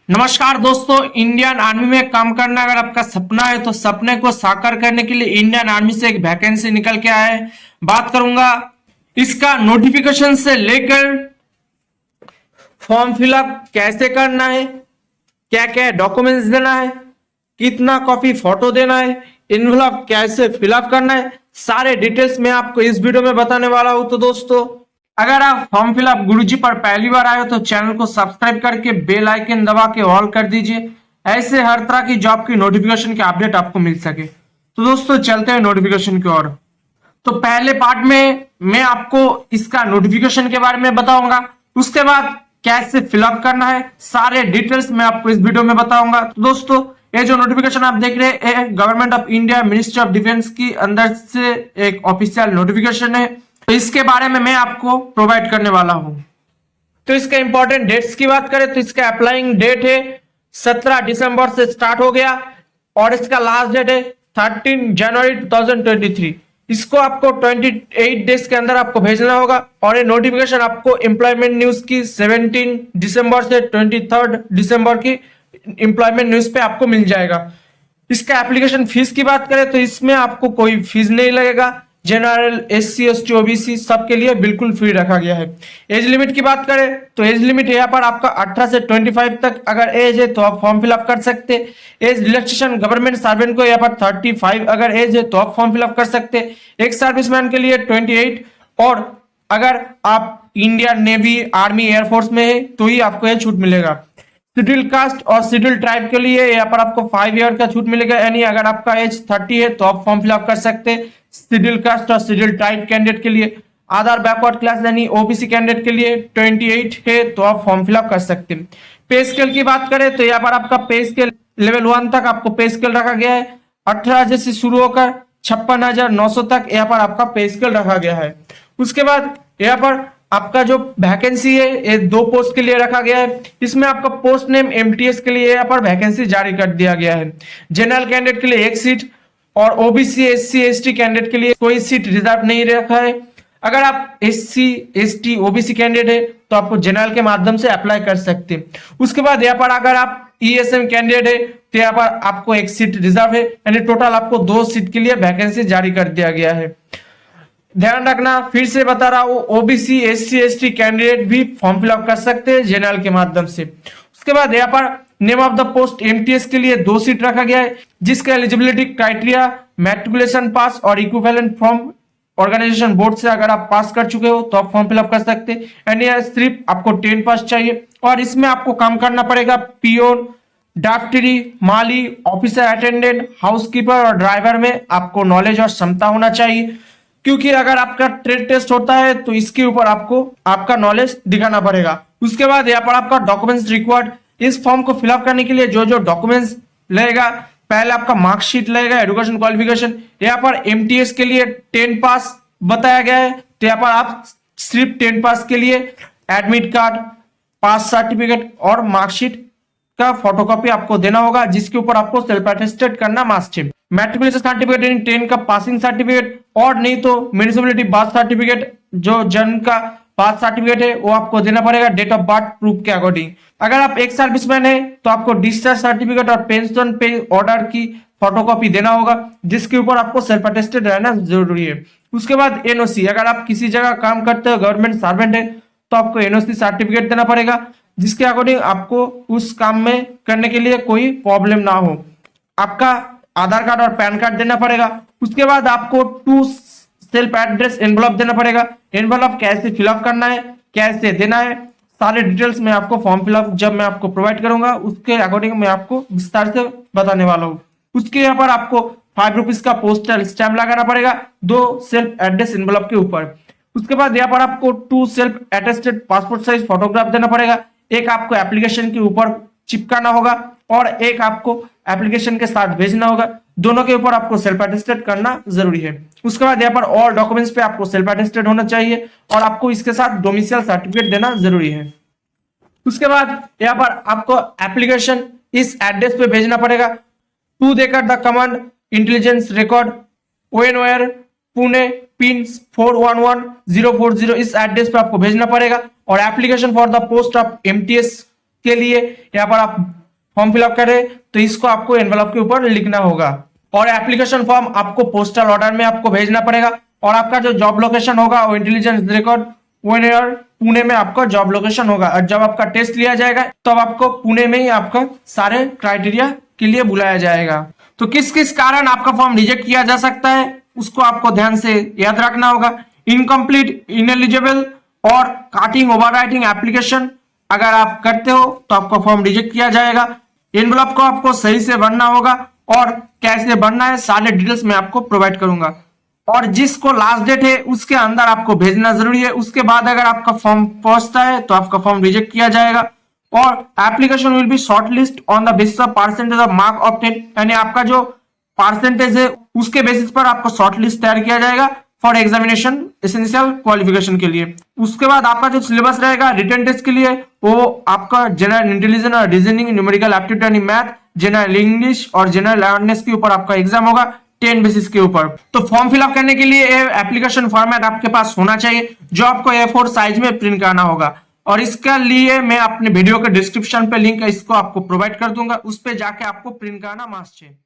नमस्कार दोस्तों, Indian army में काम करना अगर आपका सपना है तो सपने को साकार करने के लिए इंडियन आर्मी से एक वैकेंसी निकल के आया है। बात करूंगा इसका नोटिफिकेशन से लेकर फॉर्म फिलअप कैसे करना है, क्या क्या डॉक्यूमेंट्स देना है, कितना कॉपी फोटो देना है, इनवलप कैसे फिलअप करना है, सारे डिटेल्स मैं आपको इस वीडियो में बताने वाला हूं। तो दोस्तों, अगर आप फॉर्म फिलअप गुरुजी पर पहली बार आए हो तो चैनल को सब्सक्राइब करके बेल आइकन दबा के ऑल कर दीजिए, ऐसे हर तरह की जॉब की नोटिफिकेशन के अपडेट आपको मिल सके। तो दोस्तों चलते हैं नोटिफिकेशन की ओर। तो पहले पार्ट में मैं आपको इसका नोटिफिकेशन के बारे में बताऊंगा, उसके बाद कैसे फिलअप करना है, सारे डिटेल्स मैं आपको इस वीडियो में बताऊंगा। तो दोस्तों, ये जो नोटिफिकेशन आप देख रहे हैं government of India ministry of defence की अंदर से एक ऑफिशियल नोटिफिकेशन है, तो इसके बारे में मैं आपको प्रोवाइड करने वाला हूं। तो इसके इंपॉर्टेंट डेट्स की बात करें तो इसका अप्लाइंग डेट है 17 दिसंबर से स्टार्ट हो गया और इसका लास्ट डेट है 13 जनवरी 2023। इसको आपको 28 डेज के अंदर आपको भेजना होगा और ये नोटिफिकेशन आपको एम्प्लॉयमेंट न्यूज की 17 दिसंबर से 23 दिसंबर की एम्प्लॉयमेंट न्यूज पे आपको मिल जाएगा। इसका एप्लीकेशन फीस की बात करें तो इसमें आपको कोई फीस नहीं लगेगा। जनरल, एससी, एसटी, ओबीसी सबके लिए बिल्कुल फ्री रखा गया है। एज लिमिट की बात करें तो एज लिमिट यहाँ पर आपका 18 से 25 तक अगर एज है तो आप फॉर्म फिलअप कर सकते। एज रिलैक्सेशन गवर्नमेंट सर्वेंट को यहाँ पर 35 अगर एज है तो आप फॉर्म फिलअप कर सकते। एक सर्विसमैन के लिए 28 और अगर आप इंडियन नेवी, आर्मी, एयरफोर्स में है तो ही आपको यह छूट मिलेगा। शेड्यूल कास्ट और शेड्यूल ट्राइब के लिए यहाँ पर आपको 5 ईयर का छूट मिलेगा, यानी अगर आपका एज 30 है तो आप फॉर्म फिलअप कर सकते हैं। शेड्यूल कास्ट और शेड्यूल ट्राइब कैंडिडेट के लिए, आधार बैकवर्ड क्लास यानी ओबीसी कैंडिडेट के लिए 28 है तो आप फॉर्म फिलअप कर सकते हैं। पे स्केल की बात करें तो यहाँ पर आपका पे स्केल लेवल 1 तक आपको पे स्केल रखा गया है। 18,000 से शुरू होकर 56,900 तक यहाँ पर आपका पे स्केल रखा गया है। उसके बाद यहाँ पर आपका जो वैकेंसी है ये 2 पोस्ट के लिए रखा गया है। इसमें आपका पोस्ट नेम एमटीएस के लिए यहाँ पर वैकेंसी जारी कर दिया गया है। जनरल कैंडिडेट के लिए 1 सीट और ओबीसी, एससी, एसटी कैंडिडेट के लिए कोई सीट रिजर्व नहीं रखा है। अगर आप एससी, एसटी, ओबीसी कैंडिडेट है तो आपको जनरल के माध्यम से अप्लाई कर सकते हैं। उसके बाद यहाँ पर अगर आप ईएसएम कैंडिडेट है तो यहाँ पर आपको 1 सीट रिजर्व है, यानी टोटल आपको 2 सीट के लिए वैकेंसी जारी कर दिया गया है। ध्यान रखना, फिर से बता रहा हूँ, ओबीसी, एससी, एसटी कैंडिडेट भी फॉर्म फिलअप कर सकते हैं जनरल के माध्यम से। उसके बाद यहाँ पर name of the post MTS के लिए 2 सीट रखा गया है, जिसका एलिजिबिलिटी क्राइटेरिया मैट्रिकुलेशन पास और इक्विवेलेंट फ्रॉम ऑर्गेनाइजेशन बोर्ड से अगर आप पास कर चुके हो तो आप फॉर्म फिलअप कर सकते हैं, यानी सिर्फ आपको 10 पास चाहिए। और इसमें आपको काम करना पड़ेगा पियोन, डॉक्टरी, माली, ऑफिसर अटेंडेंट, हाउसकीपर और ड्राइवर में आपको नॉलेज और क्षमता होना चाहिए, क्योंकि अगर आपका ट्रेड टेस्ट होता है तो इसके ऊपर आपको आपका नॉलेज दिखाना पड़ेगा। उसके बाद यहाँ पर आपका डॉक्यूमेंट्स रिक्वायर्ड, इस फॉर्म को फिलअप करने के लिए जो जो डॉक्यूमेंट्स लगेगा, पहले आपका मार्कशीट लगेगा, एजुकेशन क्वालिफिकेशन। यहाँ पर एमटीएस के लिए 10 पास बताया गया है, तो यहाँ पर आप सिर्फ 10 पास के लिए एडमिट कार्ड, पास सर्टिफिकेट और मार्कशीट का फोटोकॉपी आपको देना होगा, जिसके ऊपर आपको सेल्फ अटेस्टेड करना मार्कशीट, मैट्रिकुलेशन सर्टिफिकेट यानी 10 का पासिंग सर्टिफिकेट, और नहीं तो म्युनिसिपैलिटी बर्थ सर्टिफिकेट, जो जन्म का बर्थ सर्टिफिकेट है वो आपको देना पड़ेगा डेट ऑफ बर्थ प्रूफ के अकॉर्डिंग। अगर आप एक सर्विसमैन है तो आपको डिस्चार्ज सर्टिफिकेट और पेंशन पे ऑर्डर की फोटोकॉपी देना होगा, जिसके ऊपर आपको सेल्फ अटेस्टेड रहना जरूरी है। उसके बाद एनओसी, अगर आप किसी जगह काम करते हो, गवर्नमेंट सर्वेंट है, तो आपको एनओसी सर्टिफिकेट देना पड़ेगा, जिसके अकॉर्डिंग आपको उस काम में करने के लिए कोई प्रॉब्लम ना हो। आपका आधार कार्ड और पैन कार्ड देना पड़ेगा। उसके बाद आपको 2 सेल्फ एड्रेस एनवलप देना पड़ेगा। एनवलप कैसे फिलअप करना है, कैसे देना है, सारे डिटेल्स मैं आपको फॉर्म फिलअप जब मैं आपको प्रोवाइड करूंगा उसके अकॉर्डिंग मैं आपको विस्तार से बताने वाला हूँ। उसके यहाँ पर आपको 5 रुपीज का पोस्टल स्टैम्प लगाना पड़ेगा 2 सेल्फ एड्रेस एनवलप के ऊपर। उसके बाद यहाँ पर आपको 2 self attested passport size photograph देना पड़ेगा, एक आपको एप्लीकेशन के ऊपर चिपकाना होगा और एक आपको एप्लीकेशन के साथ भेजना होगा, दोनों के ऊपर आपको सेल्फ अटेस्टेड करना जरूरी है। उसके बाद यहाँ पर ऑल डॉक्यूमेंट्स पे आपको सेल्फ अटेस्टेड होना चाहिए और आपको इसके साथ डोमिसाइल सर्टिफिकेट देना जरूरी है। उसके बाद यहाँ पर आपको एप्लीकेशन इस एड्रेस पे भेजना पड़ेगा, टू देकर the command intelligence record ONOR Pune pin 411040, इस एड्रेस पे आपको भेजना पड़ेगा। और application for the post of MTS के लिए यहाँ पर आप फॉर्म फिलअप करें तो इसको आपको एनवेलप के ऊपर लिखना होगा और एप्लीकेशन फॉर्म आपको पोस्टल ऑर्डर में आपको भेजना पड़ेगा और आपका जो जॉब लोकेशन होगा वो इंटेलिजेंस रिकॉर्ड पुणे में आपका जॉब लोकेशन होगा और जब आपका टेस्ट लिया जाएगा तब तो आपको पुणे में ही आपका सारे क्राइटेरिया के लिए बुलाया जाएगा। तो किस किस कारण आपका फॉर्म रिजेक्ट किया जा सकता है उसको आपको ध्यान से याद रखना होगा। इनकम्प्लीट, इनएलिजिबल और काटिंग ओवरराइटिंग एप्लीकेशन अगर आप करते हो तो आपका फॉर्म रिजेक्ट किया जाएगा। एनवेलप को आपको सही से भरना होगा और कैसे भरना है सारे डिटेल्स मैं आपको प्रोवाइड करूंगा और जिसको लास्ट डेट है उसके अंदर आपको भेजना जरूरी है। उसके बाद अगर आपका फॉर्म पहुंचता है तो आपका फॉर्म रिजेक्ट किया जाएगा और application will be shortlist on the basis of percentage of mark obtain, यानी आपका जो परसेंटेज है उसके बेसिस पर आपको शॉर्टलिस्ट तैयार किया जाएगा फॉर एग्जामिनेशन एसेंशियल क्वालिफिकेशन के लिए। उसके बाद आपका जो सिलेबस रहेगा रिटन टेस्ट के लिए वो आपका जनरल इंटेलिजेंस और रीजनिंग, न्यूमेरिकल एप्टीट्यूड यानी मैथ, जनरल इंग्लिश और जनरल अवेयरनेस के ऊपर आपका एग्जाम होगा 10 बेसिस के ऊपर। तो फॉर्म फिलअप करने के लिए एप्लीकेशन फॉर्मेट आपके पास होना चाहिए जो आपको A4 साइज में प्रिंट करना होगा और इसके लिए मैं अपने वीडियो के डिस्क्रिप्शन पे लिंक है इसको आपको प्रोवाइड कर दूंगा, उस पे जाके आपको प्रिंट करना मस्ट है।